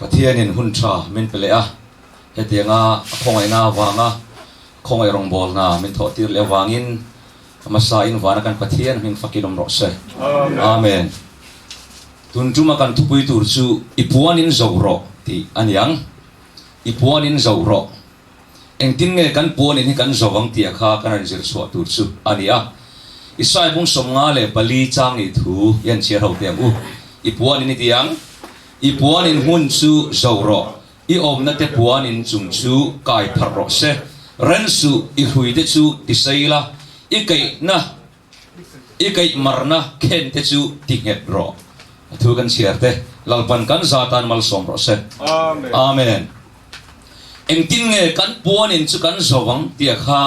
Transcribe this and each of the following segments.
Pathianin huntra min pelea hetianga khongai na wanga khongai rongbol na min thotir le wangin masa in wana kan pathian min fakinom ro se amen tunjuma kan thupui tur chu ipuanin Zauh ti aniang ipuanin Zauh engtin nge kan puanin hi kan zawang ti kha kan an zir so tur chu ania isai bung somnga le pali chang I thu yan che ho tem u ipuanin tiang ipuanin hun chu Zauh I om na te puanin chung chu kai tharro se ren su I hui te chu ti seila ikai na ikai marna khen te chu ti nget ro thu kan siarte lalpan kan zatan mal som ro se amen engtin nge kan puanin chu kan zawang ti kha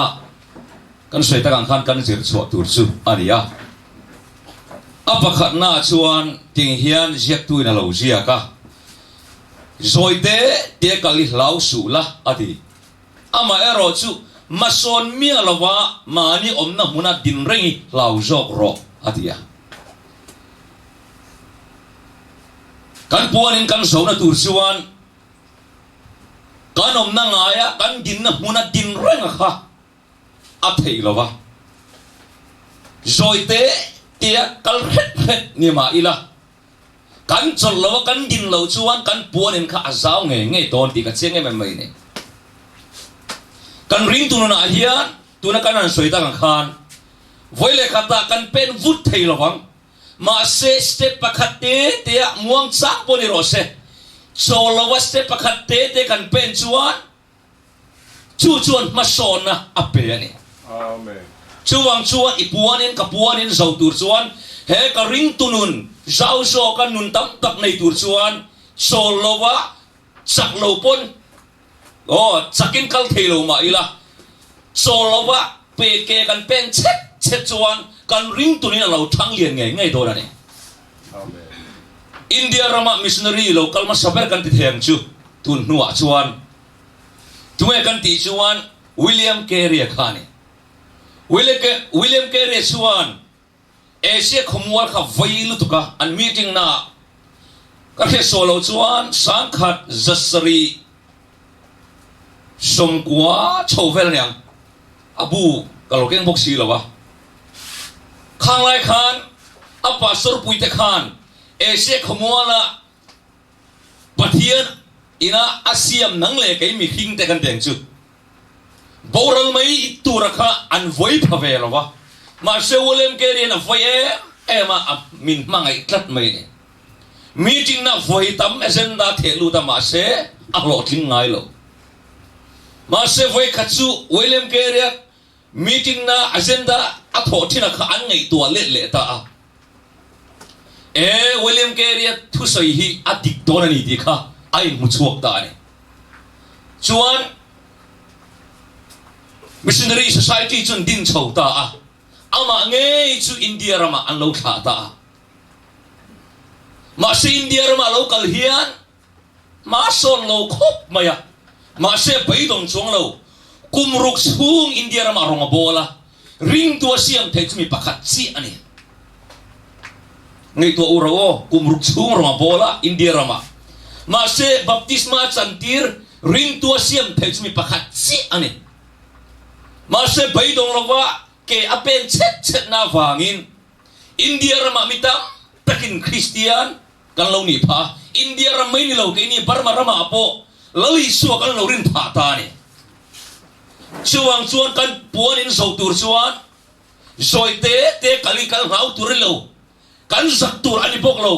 kan soi ta kan kan zir chho tur chu ania apakhat na chuan ting hian ziak tu na lo zia ka zoite te kali lau su la ati ama ero chu mason mia lawa mani omna huna din rengi lau jok ro atia kan puanin kan so na tur chuan kan omna ngaya kan din na huna din renga kha athei lawa zoite te kal het ni ma ila kan chol lo kan din lo chuan kan puanin kha azau nge ton ti ka chenge me mai ne kan ring tu na hian tu na kan an soi ta kan khan voile khata kan pen vut thei lawang ma se step pakhate te muang chak poni ro se cholo wa step pakhate te kan pen chuan chuan ma son na ape ani amen chuwang chuan ipuanin ka puanin Zauh tur chuan he ka ring tunun Zauh so kan nun tam tak nei tur chuan cholo wa chak lo pon chakin kal thelo ma ila solowa peke kan pen chet chuan kan ring tunin lo thang lian nge do na ni amen India rama missionary local ma saber kan ti them chu tun nuwa chuan tuwe kan ti chuan William Carey khani William Carey chuan Asia khomwal kha vailu tuka an meeting na ka he solo chuan sangkhat zasari somkwa chouvel nyang abu kalokeng boksi lawa khang lai khan apa sor puite khan ese khomwala pathian ina asiam nang le kai mi khing te kan teng chu boral mai turakha an voi phave lawa ma se wolem ke na voi ema min mangai tlat mai ne meeting na voi tam agenda thelu ta ma se alo tling ngai lo ma se voi khachu William Carey meeting na agenda atho thina kha an ngai tua le ta William Carey thu soi hi adik don ani di kha ai mu chuak ta ni chuan missionary society chun din chho ta ama nge chu India rama an lo tha ta ma se India rama local hian ma son lo khop maya ma se baidong chong lo kumruk chung India rama ronga bola ring tu siam thei chumi pakhat chi ani ngai to uro kumruk chung ronga bola India rama ma se baptisma chantir ring tu siam thei chumi pakhat chi ani ma se baidong lawa ke apen chet na wangin India rama mitam takin Christian kan lo ni pha India rama ni lo ke ni Burma rama apo lali suwa kan lo rin pha ta ni chuang chuan kan puanin Zauh tur chuan zoite te kali kal ngau tur lo kan zak tur ani bok lo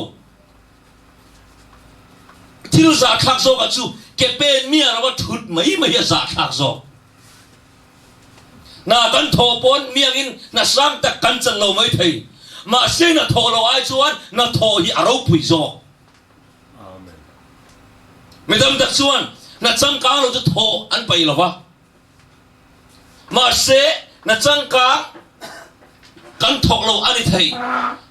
til za thak zo ka chu ke pen mi ara thut mai za thak zo na kan tho pon miangin na sang tak kan chang lo mai thei ma se na tho lo ai chuan na tho hi aro pui zo amen medam tak chuan na chang ka lo chu tho an pai lo wa ma se na chang ka kan thok lo ani thei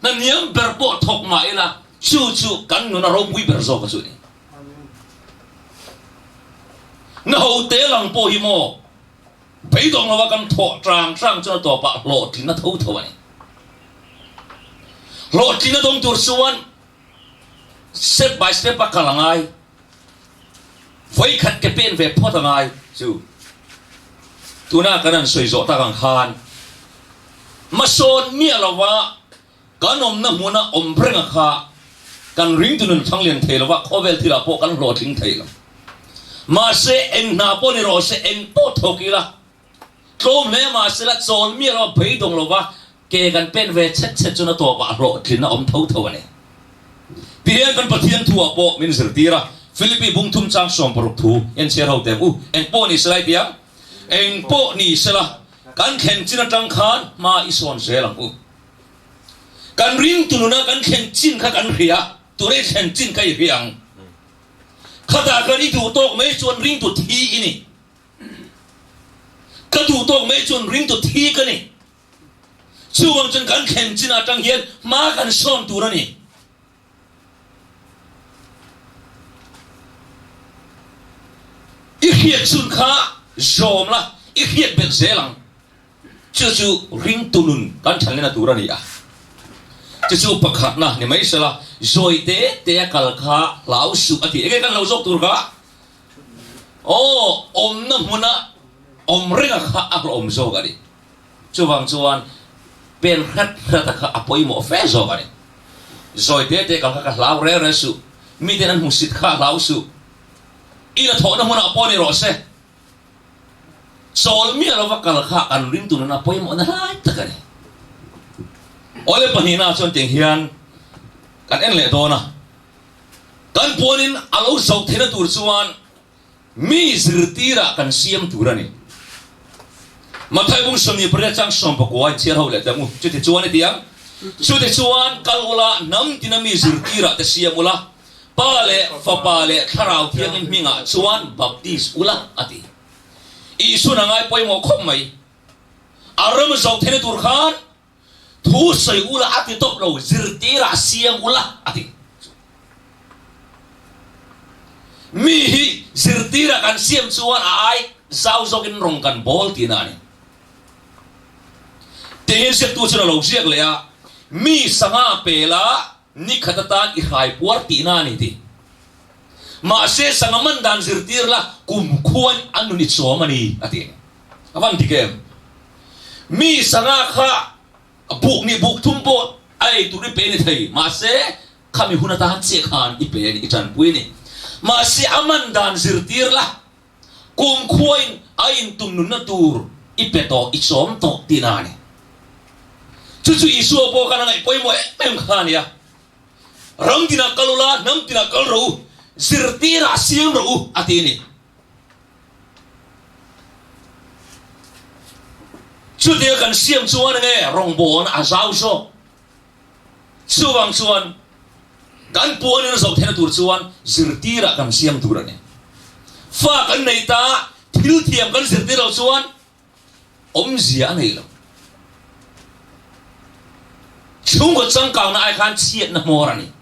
na niam ber po thok ma ila chu kan nu na ro pui ber zo ka chu ni na ho te lang po hi mo bây dong là kan thọ trang sang cho to pa lo tin na thâu thâu này lo tin na dong tur suan step by step pa kalangai với khát cái bên về phó thằng ai chú tu na cái này soi rõ ta càng khan mà son mía là vợ cái nôm na muốn na reng kha kan ring tu nun thang liền thề là vợ khó về thì là bộ kan lo thinh thề là mà sẽ anh na bộ này rồi sẽ anh bộ thâu kia là trôm này mà sẽ là son mía là bấy đồng là vợ kểกันเป็นเวชเชจนตัวก็รอดที่น่าเท่าเนี่ยที่เรียนกันปะเทียนทัวโปมินสิตีระฟิลิปปิบุงทุ่มจังสมปรุกทูเอ็นเชียร์เอาแต่เอ็งโปนี่สไลด์เดียงเอ็งโปนี่สละกันเข็นจินจังขานมาอิสวนเซลังกันริงตุนนะกันเข็นจินข้ากันเรียตัวเรเข็นจินใครเรียงข้าตากันอีดูโตกไม่ชวนริงตัวทีนี่ข้าดูโตกไม่ชวนริงตัวทีกันนี่ช่วงจนกันเข็นจินจังเฮียนมากันซ้อนตัวนี่อีเขียดสุนข้าโจมละอีเขียดเบ็ดเซลังจู่ริงตุนุนกันฉันเลยนะตัวนี่อ่ะจู่ประคัดนะนี่ไม่ใช่ละโจยเตะกัลข้าเหลาสุอธิเอ็กันเหลาจกตัวก้าโอ้น้ำมันนะเรื่องข้าอักลโจกันดิจู่บางส่วนเป็นรัฐข้าอภัยหมอเฟซกันดิโจยเตะกัลข้าเหลาเร่สุมีแต่นั้นมุสิตข้าเหลาสุอีน่ะถอนน้ำมันอภัยนี่รอเซ่โซลมีอะไรว่ากัลข้ากันริมตุนนะพอยหมดนะตะกันโอ้เลยปนีน่าชนเตียงเฮียนกันเอ็นเล่โดนะกันปวนินอาลูสาวเทนตูร์สวานมีสิรตีระกันเสียมตูระนี่มาไทยบุ้งสมีประเดี๋ยวจังสมปกว่าเชื่อเขาเลยแต่มูจุดที่ชวนนี่เดียงจุดที่ชวนกัลวลาน้ำที่น่ามีสิรตีระแต่เสียมอุละป้าเล่ฟ้าป้าเล่ขราวเทียงมิงะชวนบัพติสอุละอดีอีสุนังไงไปหมอคมไหมอารมณ์สาวเทนตุรขานทูใส่อุละอติตบเราจิรตีระเสียงอุละอติมีฮิจิรตีระกันเสียมชวนไอ้สาวจกินรงกันบอลตีนั่นแต่เห็นเสียตัวชนเราเสียกเลยอะมีสังหาเปล่านิขตตานอีหายปวดตีนั่นนี่มาเสสังมันดันสิรตีร์ละกุมควรอันนุนิสโสมันีอะติวันที่เกมมีสังข้าบุกนี่บุกทุ่มโบไอ้ตุริเปนี่ไทยมาเสข้ามีหุ่นตาหันเสียขานอีเปนี่อีจันปุยนี่มาเสอามันดันสิรตีร์ละกุมควรไอ้ตุนนุนตูร์อีเปโตอีสมโตตีนานี่จู่ๆอีสัวโบกันอะไรไปหมดไม่มขานี่อะรังตินักกลุลาน้ำตินักกลรูZirtira siang ru atini. Sudah kan siang cuan nge rongbon azau so. Suang cuan kan puan ini sok tena tur cuan zirtira kan siang turane. Fa kan neita til tiam kan zirtira cuan zia nei lo. Chung ko chang kang na ai kan chiat na morani.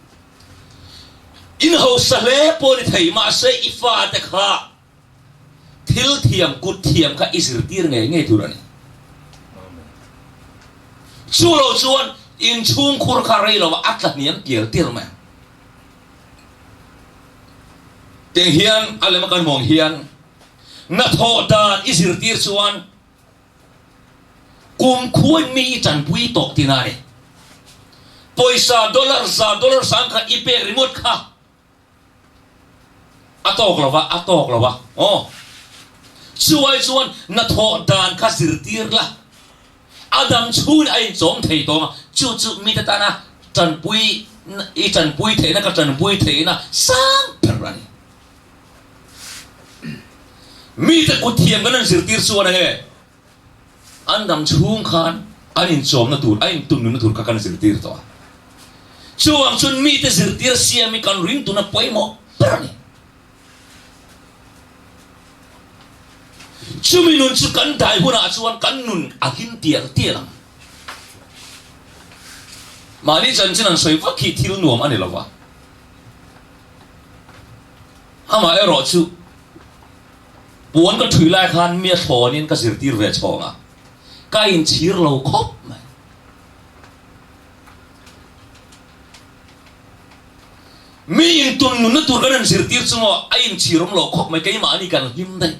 In hậu sale poli thầy mà sẽ ifa te kha thil thiam kut thiam kha isir tir nghe tu rani chulo chuan in chung khur kharai lo atla niam kiel tir ma teng hian ale makan mong hian na tho dan isir tir chuan kum khuan mi chan pui tok tinani poisa dollar sang kha ipe remote kha atok lawa oh chuan na tho dan kha zirtir la adam chun ai chom thei to chu mi ta na chan pui thei na ka chan pui thei na sang perani mi ta ku thiam kan zirtir chuan he andam chung khan anin chom na tur ain tum na tur ka kan zirtir to chuang chun mi te zirtir siam mi kan ring tu na poimo perani Cumi nun su kan dai huna chuan kan nun akin tiang mani chan chan soi va ki thil nuam ani lawa ama e ro chu puan ka thui lai khan mia thonin ka zir tir ve chonga ka in chir lo khop mai mi in tun nun na tur kan zirtir chungo ain chirong lo khok mai kai ma ni kan him dai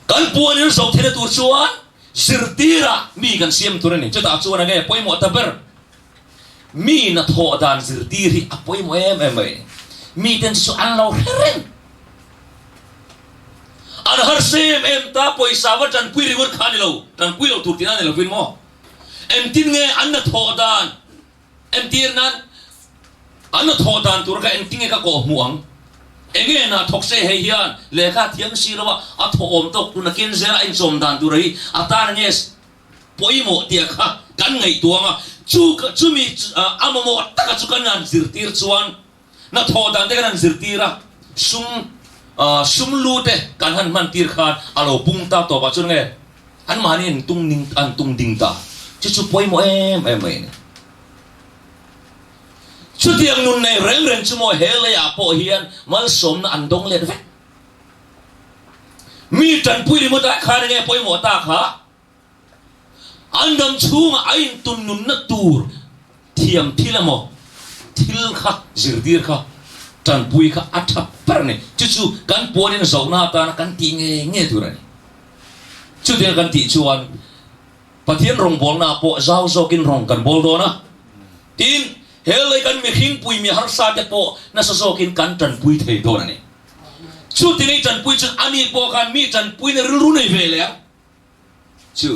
kan puan in so thena tur chuan zirtira mi kan siam turani chata chuan age poimo taber mi na tho dan zirtiri apoi mo em mi ten su an lo heren an har sem em ta poisa wa tan pui riwar khani lo tan pui lo tur tina ne lo pin mo em tin nge an na tho dan em tir nan an na tho dan tur ka em tin nge ka ko muang enge na thok se he hian lekha thiam si lo a tho om tok tu na kin zela in som dan tu ri ata nge poimo tia kha kan ngai tuanga chu mi amamo taka chu kan nan zirtir chuan na tho dan te kan zirtira sum lu te kan han man tir khan alo pung ta to ba chun nge an manin tung ding ta chu poimo em ne chu tiang nun nei reng chu mo hele ya po hian mal som na andong le ve mi tan pui ri mo ta kha nge poimo ta kha andam chunga ain tun nun na tur thiam thilamo thil kha zirdir kha tan pui kha atha parne chu kan ponin zona ta kan ti nge turani chu de kan ti chuan pathian rong bol na po zau zokin rong kan bol do na tin hele kan mi khing pui mi har sa te po na so zokin kan tan pui thei do na ni chu ti nei tan pui chu ani po kan mi tan pui ne ru nei ve le chu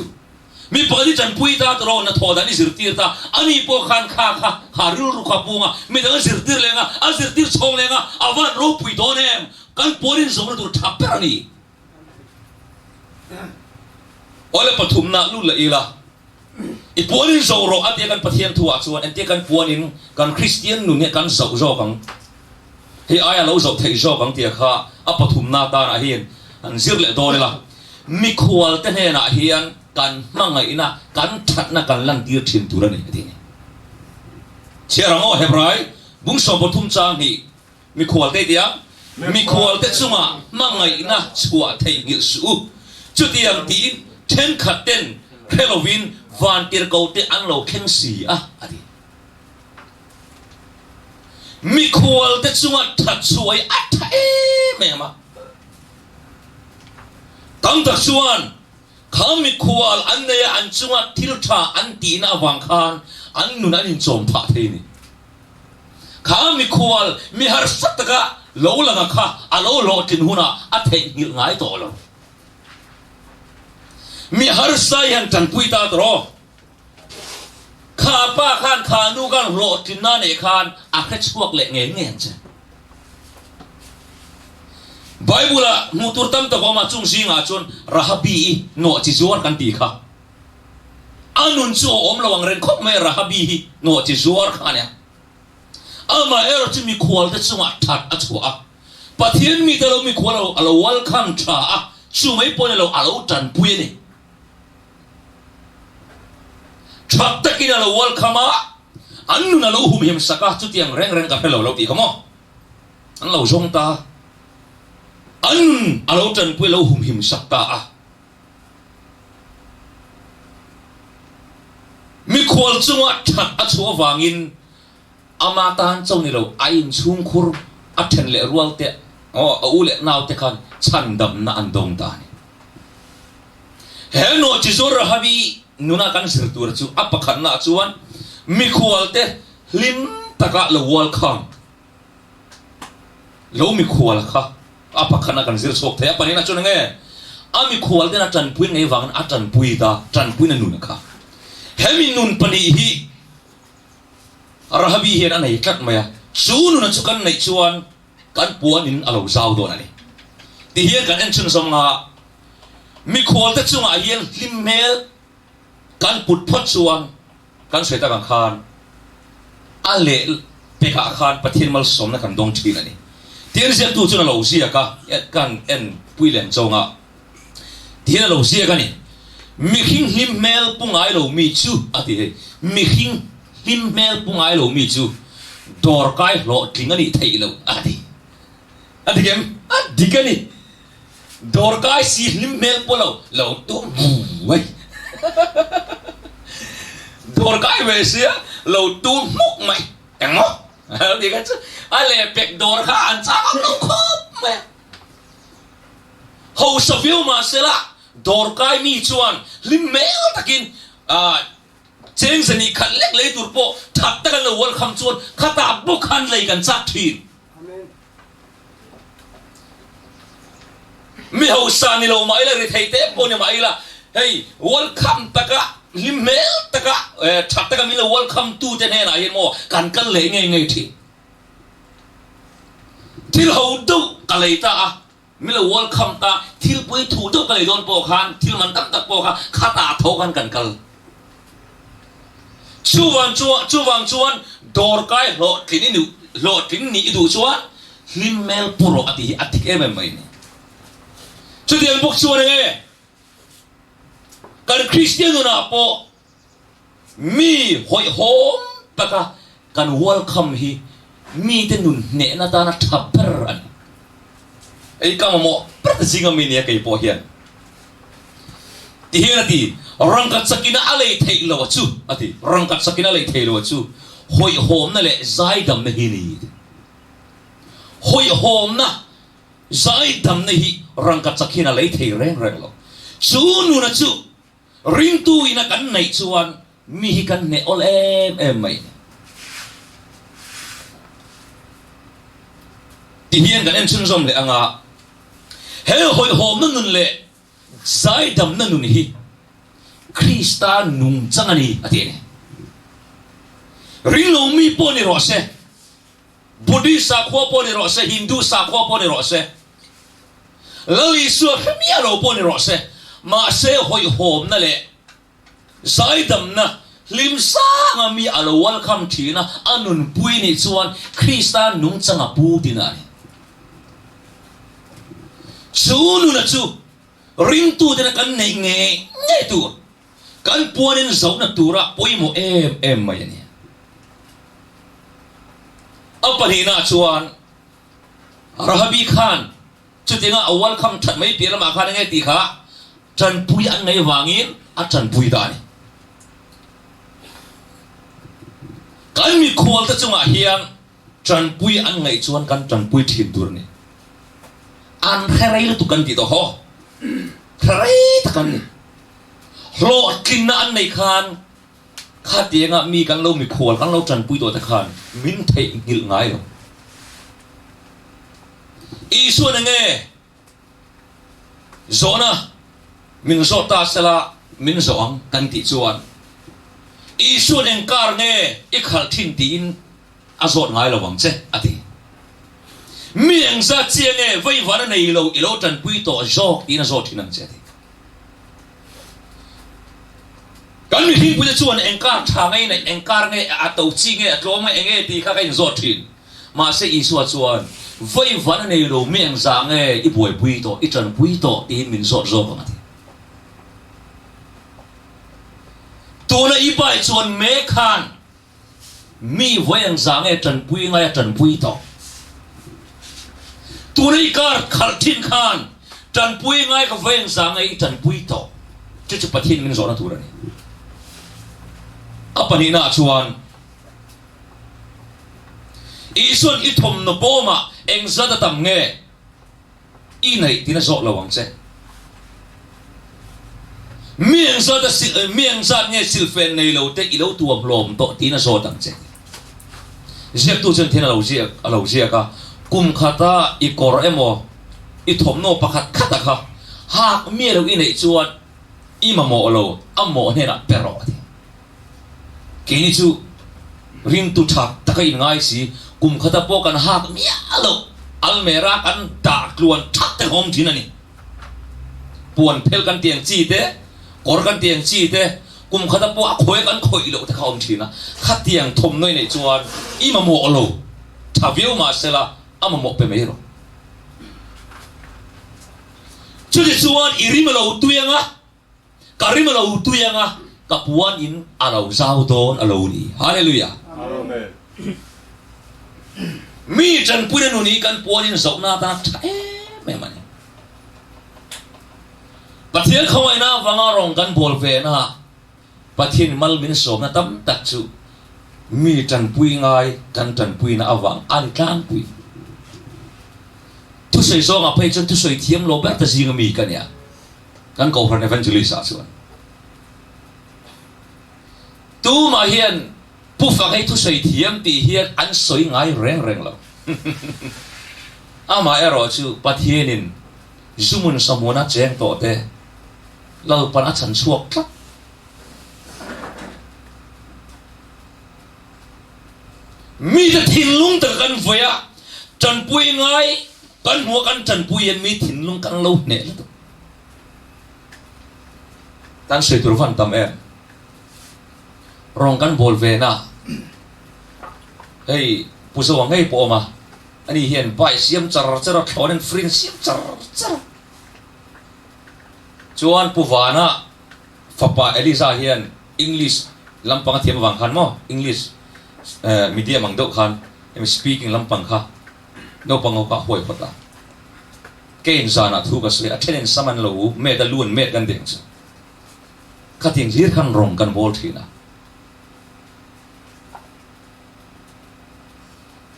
mi pali tan pui ta to na tho da ni zirtir ta ani po khan kha ru kha punga mi da zirtir lenga a zirtir chong lenga awan ro pui do ne kan porin zong tur thap per ni ole pathum na lu la ila I porin zo ro ate kan pathian thuwa chuan ante kan puanin kan Christian nu ne kan zo kang he aya lo zo thei zo kang tia kha a pathum na ta na hian an zir le do la mi khwal te he na hian kan mangai na kan that na kan lan tir thin turani ati ni cheramo hebrai bung so pathum chang hi mi khwal te dia mi khwal te chunga mangai na chua thei ngil su chu tiang ti ten khaten Halloween van tir ko te an lo khen si a ati mi khwal te chunga that chuai a thai me ma tang ta chuan khami khwal an ne an chunga thil tha an ti na wang khan an nun an in chom pha the ni khami khwal mi har sataka lo langa kha alo lo tin huna a thei ngil ngai to lo mi har sai han tan pui ta tro kha pa khan kha nu kan lo tin na ne khan a kha chuak le nge che Bible mutur tam to ma chung singa chun rahabi no chi zuar kan ti kha anun chu om lawang ren khop me rahabi no chi zuar kha ne ama ero chi mi khwal te chunga that a chua pathian mi te lo mi khwal alo welcome tha a chu mai pon lo alo tan pui ni thak takin alo welcome a annu na lo hum him saka chu tiang reng ka phelo lo ti kamo an lo jong ta an alo tan pui lo hum him sakta a mi khwal chunga that a chua wangin ama tan chong ni lo ain chung khur a then le rual te u le naw te khan chan dam na andong ta ni he no chi zor habi nuna kan sir tur chu apakhan na chuan mi khwal te lim taka lo welcome lo mi khwal kha apakhan na kan sir chok the apani na chun nge ami khwal te na tan pui ngai wang a tan pui ta tan pui na nun kha hemi nun pani hi rahabi hi na nei kat maya chu nu na chu kan nei chuan kan puanin alo zau do na ni ti hian kan en chun som nga mi khwal te chunga hian lim mel kan put phot chuan kan soita kan khan ale peka khan pathin mal som na kan dong thin ani tian sia tu chuna lo sia ka kan en puilen chonga tian lo sia ka ni mi hing him mel pungai lo mi chu ati mi hing him mel pungai lo mi chu dor kai lo tingani thei lo ati gem digani dor kai si him mel polo lo tu wai dor kai về xía lâu tu mốc mày em mốc thì cái chứ ai lệ bẹt dor kha ăn cháo nó khóc mày hậu sa phiêu mà xí la dor kai mi chuan lim mèo takin cheng seni khat lek lấy tur po thắt ta kan lo welcome chuan khata bu khan lei kan chak thin mi hậu sa ni lo mai la ri thei te po ni mai la hey welcome taka limel taka thak taka mi lo welcome to te ne na hin mo kan le ngai thi thil ho do ka le ta mi lo welcome ta thil pui thu do ka le don po khan thil man tak tak po kha khata tho kan chuwang chuan dor kai lo tin ni du chuan limel puro ati em mai ni chu dial bok chuan nge kan Christian na po mi hoi hom taka kan welcome hi mi te nun ne na ta na thapper an ei ka mo prat singa mi ne kai po hian ti hian ati rangkat sakina alei thei lo chu ati rangkat sakina alei thei lo chu hoi hom na le zai dam na hi ni hoi hom na zai dam na hi rangkat sakina lei thei reng lo chu nu na chu ring tu ina kan nei chuan mi hi kan ne ol em mai ti hian kan en chun zom le anga he hoi hom na nun le zai dam na nun hi Krista nung changani ati ne ring lo mi po ni ro se Buddhist sa kho po ni ro se Hindu sa kho po ni ro se lali su khmia ro po ni ro se ma se hoi hom na le zai dam na lim sa nga mi alo welcome thina anun pui ni chuan Krista nung changa pu dinani chu nu na chu ring tu de kan nei nge tu kan Puan in Zauh na tura poi mo em mai ni apani na chuan Rahabi Khan chu tinga a welcome that mai pira ma khan nge ti kha chan pui an ngai wangin a chan pui da ni kan mi khol ta chunga hian chan pui an ngai chuan kan chan pui thin dur ni an kharai tu kan ti to ho kharai ta kan ni lo kin na an nei khan kha tianga mi kan lo mi khol kan lo chan pui to ta khan min thei ngil ngai lo isu na nge zona min zo ta sela min zo ang kan ti chuan isu nen kar nge ikhal thin tin azot ngai lo wang che ati mi ang za chiang nge vai van nei lo ilo tan pui to zo in zo thin ang che kan mi hin pui chuan engkar tha ngai nei engkar nge a to chi nge atlo nge enge ti kha kai zo thin ma se isu chuan vai van nei lo mi ang za nge i boi pui to i tan pui to ti min zo zo ka ati tu na ibai chuan me khan mi voyang zang e tan pui ngai tan pui to tu na ikar khal thin khan tan pui ngai ka voyang zang e tan pui to chu pathin min zo na tu ra ni apani na chuan isuan i thom no boma engza da tam nge i nei tin zo lawang che mieng za nge silfen nei lo te ilo tuam lom to tina so dang che zek tu chen thena lo zia ka kum khata i kor emo i thom no pakhat khata kha ha mi lo i nei chuan i ma mo lo amo ne na pero ati kini chu ring tu thak takai ngai si kum khata po kan ha mi alo almera kan da kluan thak te hom thinani puan phel kan tiang chi te kor kan tiang chi te kum khata po a khoi kan khoi lo ta khom thina khat tiang thom noi nei chuan i ma mo lo thaviu ma sela ama mo pe me ro chu ji chuan i rim lo tuanga ka rim lo tuanga ka Puan in alo Zauh don alo ni hallelujah amen mi chan pui nu ni kan Puan in Zauh na ta me mani pathian khawai na wanga rong kan bol ve na pathin mal min som na tam tak chu mi tan pui ngai kan tan pui na awang an tlang pui tu sei zo nga phei chen tu sei thiam lo ber ta jing mi kan ya kan ko phar evangelist a chuan tu ma hian pu fa hei tu sei thiam ti hian an soi ngai reng lo ama ero chu pathienin zumun samuna cheng to te lo pan a chan chuak tla mi the thin lung ta kan voya chan pui ngai kan huwa kan chan pui en mi thin lung kan lo ne la tan sei tur van tam em rong kan bol ve na hey pu so ngai po ma ani hian bai siam char thlonen frin siam char chuan puwana fapa eliza hian english lampang thiam wang khan mo english media mang do khan em speaking lampang kha no pango ka hoi khota kein zana thu ka se athenen saman lo me da luan me kan ding cha khating jir khan rong kan bol thina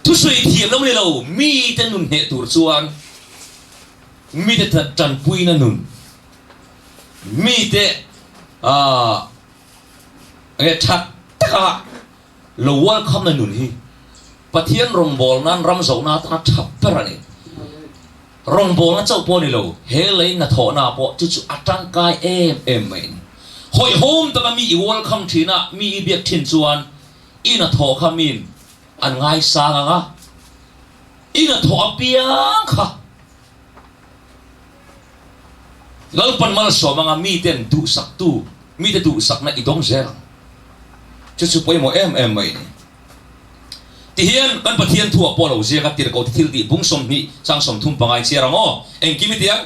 tu sui thiam lo lo mi te nun he tur chuan mi te tan pui na nun mi te e thak ta lo wal kham na nun hi pathian rong bol nan ram zo na ta thap perani rong bol na chau po ni lo he lei na tho na po chu chu atang kai em main hoi hom ta mi i wal kham thina mi i biak thin chuan ina tho khamin an ngai sa nga ina tho apiang kha lalpan mal so mga mi ten du sak tu mi te du sak na idong zer chu chu poi mo em mai ni ti hian kan pathian thu apo lo zia ka tir ko thil ti bung som hi sang som thum pangai chiarang o engkim tiang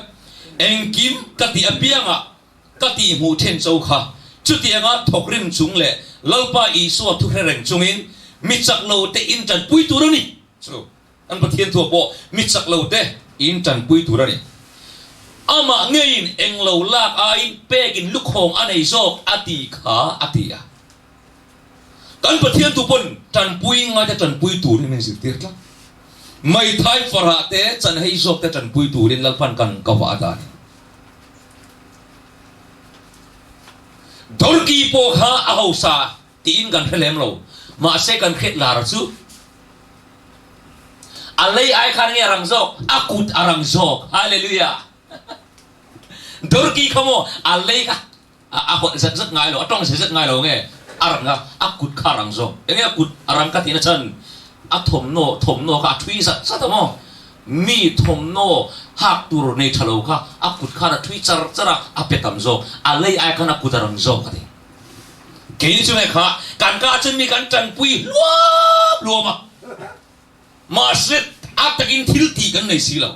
engkim ka ti apianga ka ti mu then chau kha chu ti anga thokrim chung le lalpa i su thu reng chungin mi chak lo te in tan pui tu ni chu an pathian thu apo mi chak lo te in tan pui tu ni ama ngein eng lo lak ai pegin luk hong anei zok ati kha atia kan pathian tu pon tan pui nga te tan pui tu ni men zir tir tla mai thai fara te chan hei zok te tan pui tu rin lalpan kan ka wa da ni dorki po kha a ho sa ti in kan helem lo ma se kan khet la ra chu alei ai khan nge rang zok akut arang zok hallelujah dorki khamo alei ka a hot zat ngai lo atong zat ngai lo nge arang nga akut kharang zok enge akut arang ka tina chan a thom no ka thui sa ta mo mi thom no hak tur nei thalo kha akut khara thui chara apetam zok alei ai kana kutarang zok ka kein chu me kha kan ka chen mi kan chan pui lo ma set atakin thil ti kan nei si lo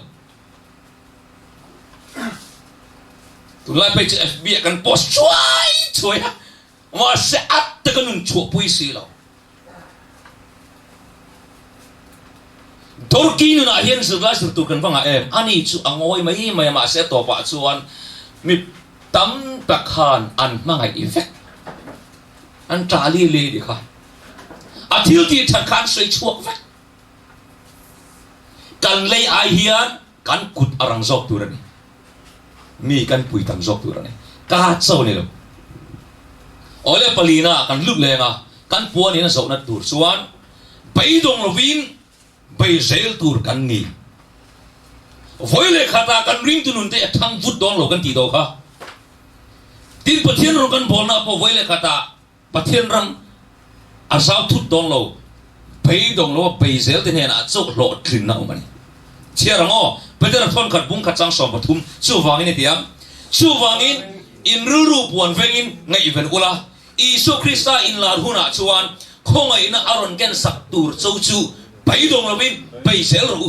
tu lai pe fb kan post choi ma se atakan nun chu pui si lo dorki nu na hian su la sur tu kan banga em ani chu angoi mai ma se to pa chuan mi tam takhan an mangai effect an trali le di kha athil ti thakhan sei chuak vek kan lei ai hian kan kut arang zok tu rani mi kan pui tam zok tu rani ka chau ni lo ole palina kan lup lenga kan puan ina zo na tur chuan beidong lovin bei zel tur kan ni voile khata kan ring tu nun te thang vut dong lo kan ti do kha tin pathian ro kan bol na po voile khata pathian ram azau thut dong lo beidong lo bei zel te ne na chok lo trin na mani chiarango pedera thon khat bung khat chang som pathum chu wangin tiam chu wangin in ruru puan vengin ngai even ula isu krista in la huna chuan khongai na aron gen sak tur chou chu beidong lovin beisel ru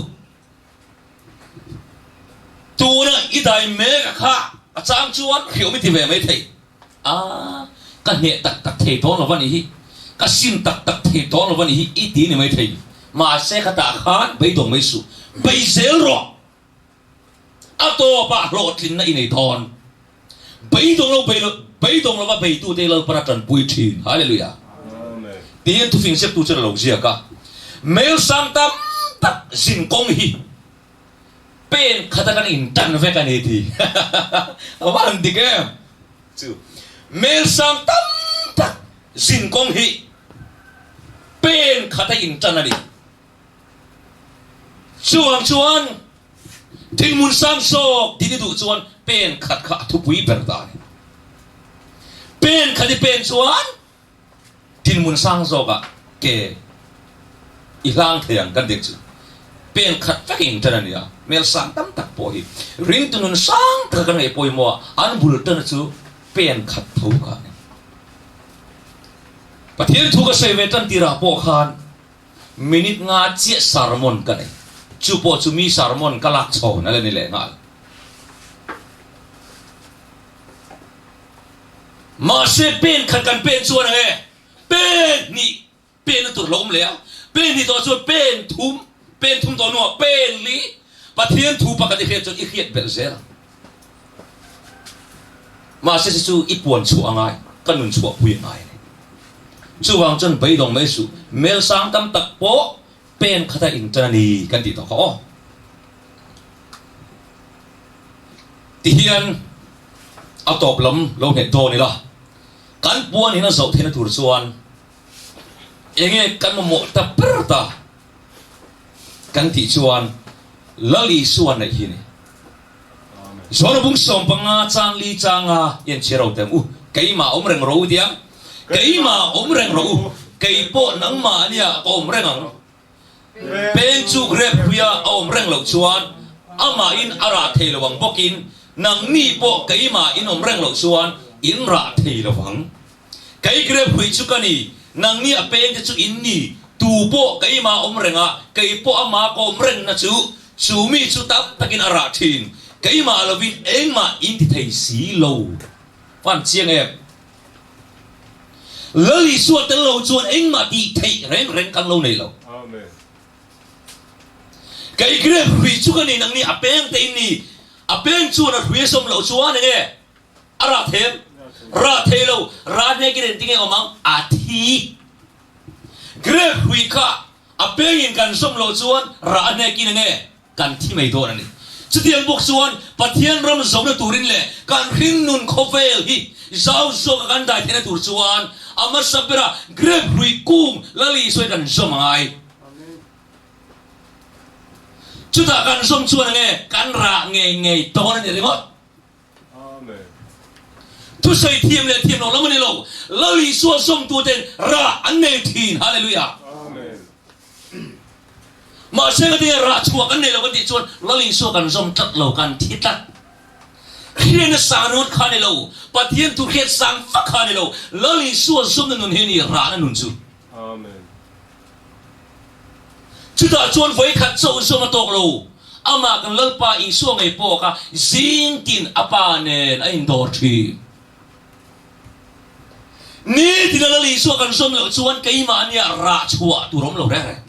tuna idai me kha achang chuan khiu mi ti ve mai thei ka he tak thei ton lo wani hi ka sim tak thei ton lo wani hi i ti ni mai thei ma se kha ta khan beidong mai su beisel ro ato pa lo thin na inei thon beidong lo bây đồng là bây tu tê lâu para trần bùi thìn hallelujah tiền tu phim xếp tu chân lâu gì cả mail sang tam tắc xin công hi pen katakan intan ve kan eti apa anti ke chu mail sang tam tắc xin công hi pen kata intan ali chuan thing mun sang sok di du chuan pen khat kha thu pui ber ta pen khadi pen chuan tin mun sang zoka ke ilang theyang kan dik chu pen khat fakin tanania mel sang tam tak po hi ring tunun sang ta kan ei poi mo an bul tan chu pen khat tho ka pathian thu ka sei ve tan tira po khan minute nga chi sermon ka nei chu po chu mi sermon ka lak chho na le ni le ngal ma se pen khat kan pen chuan he pen ni pen tur lom le pen ni to chu pen thum to no pen li pathian thu pa ka ti khet chon I khiet bel zel ma se chu I puan chu angai kan nun chu pui ngai chu wang chon bai dong mai su mel sang tam tak po pen khata in chanani kan ti to ko ti hian a top lam lo ne to ni la kan puan hina zo thena tur chuan enge kan mo ta perta kan ti chuan lali suan nei hi ni zona bung som panga chang li changa yen chero tem keima om reng ro dia keima om reng ro kei po nang ma nia om reng ang pen chu grep huya om reng lo chuan ama in ara thelo wang bokin nang mi po keima in om reng lo chuan in ra thei lawang kai grep hui chu kani nang ni apen chu in ni tu po kai ma om renga kai po ama ko om reng na chu mi chu tap takin ara thin kai ma lovin eng ma in ti thei si lo fan chiang em lali suat tel lo chuan eng ma ti thei reng kan lo nei lo amen kai grep hui chu kani nang ni apen te in ni apen chu na hui som lo chuan nge ara them ra thelo ra ne ki den tinge omang athi grep hui kha apengin kan som lo chuan ra ne ki ne kan thi mai do ani chutiang bok chuan pathian ram zom na turin le kan ring nun khovel hi zau so kan dai thena tur chuan ama sabra grep hui kum lali soi kan som ngai chuta kan som chuan nge kan ra nge to ni ringot tu sei thiam le thiam lo lamani lo lali suan som tu ten ra an nei thin hallelujah amen ma se ga dia ra chua kan nei lo kan ti chuan lali suan kan som tat lo kan thi tat khien sa nut kha nei lo pathian tu khet sang fa kha nei lo lali suan som nun he ni ra na nun chu amen chu ta chuan voi khat so som tok lo ama kan lalpa I suang ei po ka zing tin apa nen a in dor thi ni tinalali so kan som lo chuan keima ania ra chua tu rom lo re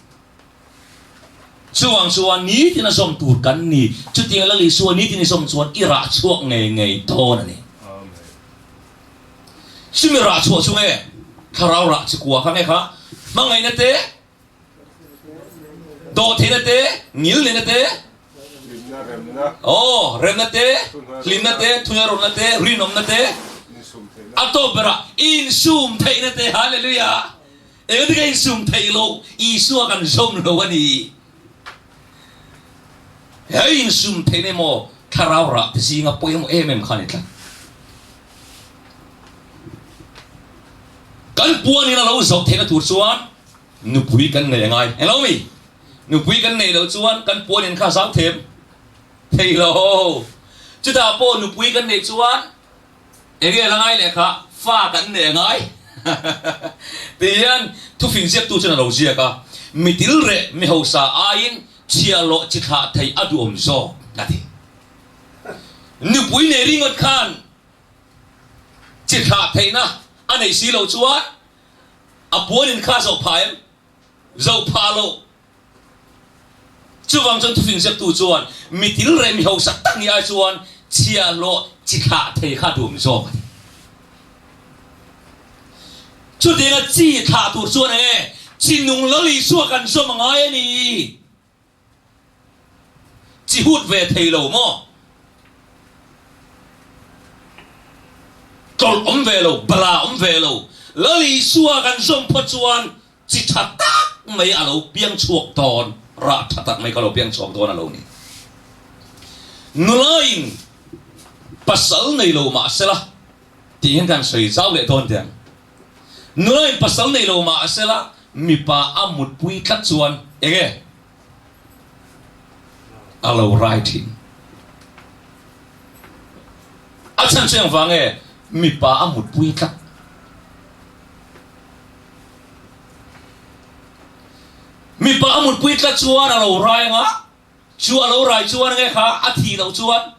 chuan ni tina som tur kan ni chu tinalali so ni tin som chuan I ra chuak nge thon ani amen simi ra chua chu nge tharau ra chu kwa kha nge kha mangai na te do the na te ngil le na te rem na te lim na te thuya rom na te rinom na te atopera in sum thei na te hallelujah e de in sum thei lo I suwa kan som lo ani he in sum thei ne mo tharau ra si nga poim em khanit la kan puan ni la lo zok thei na tur chuan nu pui kan nei ngai hello mi nu pui kan nei lo chuan kan puan in kha zau them thei lo chu ta po nu pui kan nei chuan ege la ngai le kha fa kan ne ngai tian tu fin siap tu chana lo zia ka mitil re mi ho sa ain chia lo chi kha thai adu om zo nati nu pui ne ringot khan chi kha thai na anei si lo chuan a puan in kha zo phaim zo pha lo chu wang chon tu fin siap tu chuan mitil re mi ho sa tak ni ai chuan chia lo chi kha thei kha dum zo chút tiếng là chi thả tụt xuân này chỉ nung lỡ lì xua cần xô mà ngay nì chỉ hút về thầy lầu mò trộn ống về lầu bà ống về lầu lỡ lì xua cần xô phật xuân chỉ thật tác mấy à lầu biếng chuộc tòn ra thật tác mấy cái lầu biếng chuộc tòn à lầu nì người bắt sấu này lầu mà sẽ là tiếngกันsoi Zauh lệ thôn tiếng người bắt sấu này lầu mà sẽ là mi pa amut pui kat chuan ege alo writing achan cheng wange mi pa amut pui kat mi pa amut pui kat chuan alo rai nga chu alo rai chuan nge kha athi lo chuan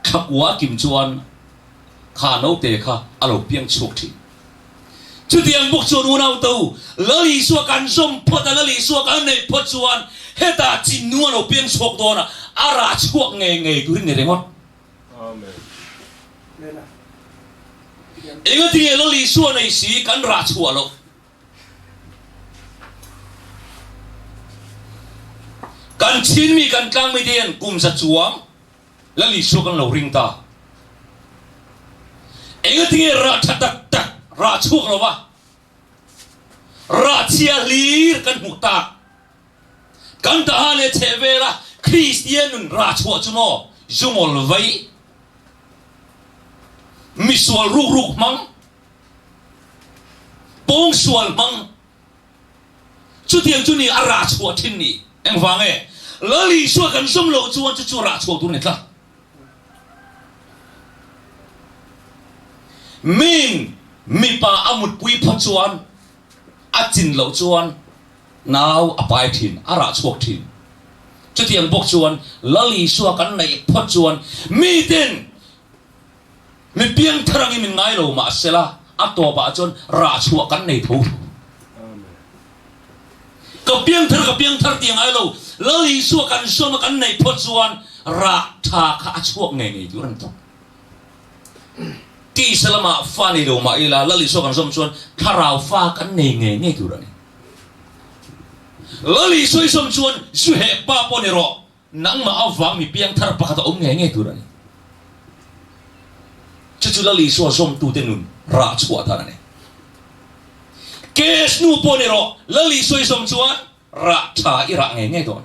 khakwa kim chuan kha no te kha alo piang chuk thi chút tiếng bốc chuột u nào tàu lỡ lì xua can zoom phật lỡ lì xua can này phật chuan hết ta chỉ nuôi nó biến chuột đó na ara chuột nghề cứ thế này ngon cái tiếng lỡ lì xua này xí can ra chuột lo can chín mi can cang mi tiền cùng giật chuang lỡ lì xua can lâu ring ta cái tiếng ra chặt tắc ra chuộc rồi ba ra chia lir kan mukta kan ta hane chevela Christian ra chuộc chu mo jumol vai miswal ruk mang bong sual mang chu tiang chu ni ara chuộc thin ni em wang e lali sual kan som lo chuan chu ra chuộc tu ne ta min mi pa amut pui phot chuan a chin lo chuan naw a pai thin ara chuak thin chu tiang bok chuan lali suwa kan nei phot chuan mi ten mi piang tharang min ngai lo ma sela a to ba chuan ra chuak kan nei tho ka piang thar tiang ai lo lali suwa kan soma kan nei phot chuan ra tha kha chuak nge tu ran to ki selama fani do ma ila lali so kan som chuan tharau fa kan nei nge tu rani lali soi som chuan su he pa po ne ro nang ma awang mi piang thar pa ka om nge tu rani chu lali so som tu te nun ra chua ta ne kes nu po ne ro lali soi som chuan ra tha ira nge don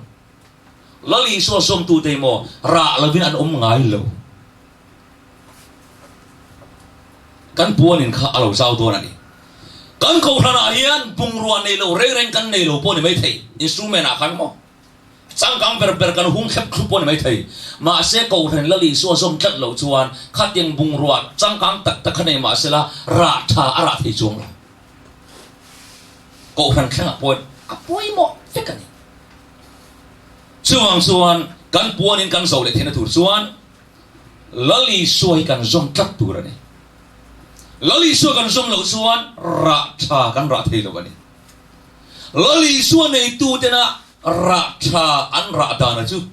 lali so som tu te mo ra lovin an om ngai lo kan Puan in kha alo Zauh to na ni kan ko thana hian bung ruan nei lo reng kan nei lo po ni mai thei instrument a kan mo chang kang ber kan hung khep khu po ni mai thei ma se ko than lali so som chat lo chuan kha tiang bung ruan chang kang tak khane ma se la ra tha ara thei chung ko than khang a poi mo fe kan ni chuan kan Puan in kan Zauh le thena tur chuan lali so hi kan zom tlak tur ani lali suwa kan som lo chuan ra tha kan ra thei lo ani lali suwa nei tu te na ra tha an ra da na chu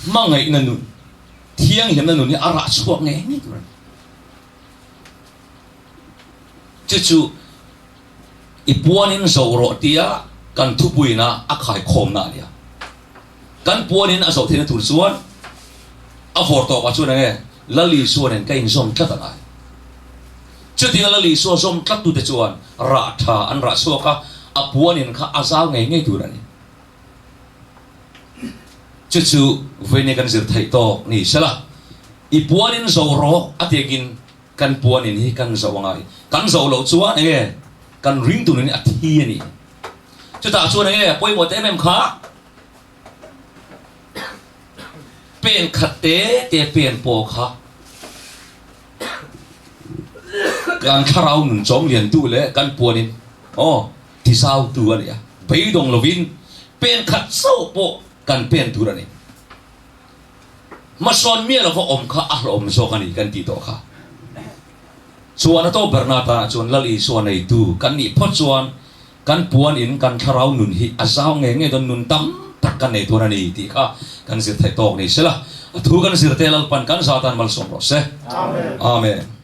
mangai na nun thiang hiam na nun ni ara chuak nge ni tu chu i Puan in Zauh ro tia kan thu pui na a khai khom na lia kan Puan in a Zauh thena tur chuan a for to pa chu na nge lali suan en kain som tlat ai chu ti lali suan som tlat tu te chuan ra tha an ra so ka a Puan in kha a Zauh nge tu rani chu vene kan zir thai to ni sala i Puan in Zauh ro ategin kan Puan in hi kan Zauh ngai kan Zauh lo chuan nge kan ring tu ni a thi ni chu ta chuan nge poi mo te mem kha pen khate te pen po kha kan tharau nun chom lian tu le kan Puan in ti Zauh tu ali a beidong lovin pen khat so po kan pen tu rani ma son mi lo om kha a om so kan ni kan ti to kha chuan to bernata chuan lali suan nei tu kan ni phot chuan kan Puan in kan tharau nun hi a Zauh nge don nun tam tak kan nei tu rani ti kha kan zir thai tok ni sela thu kan zir te lal pan kan Satan mal som ro se amen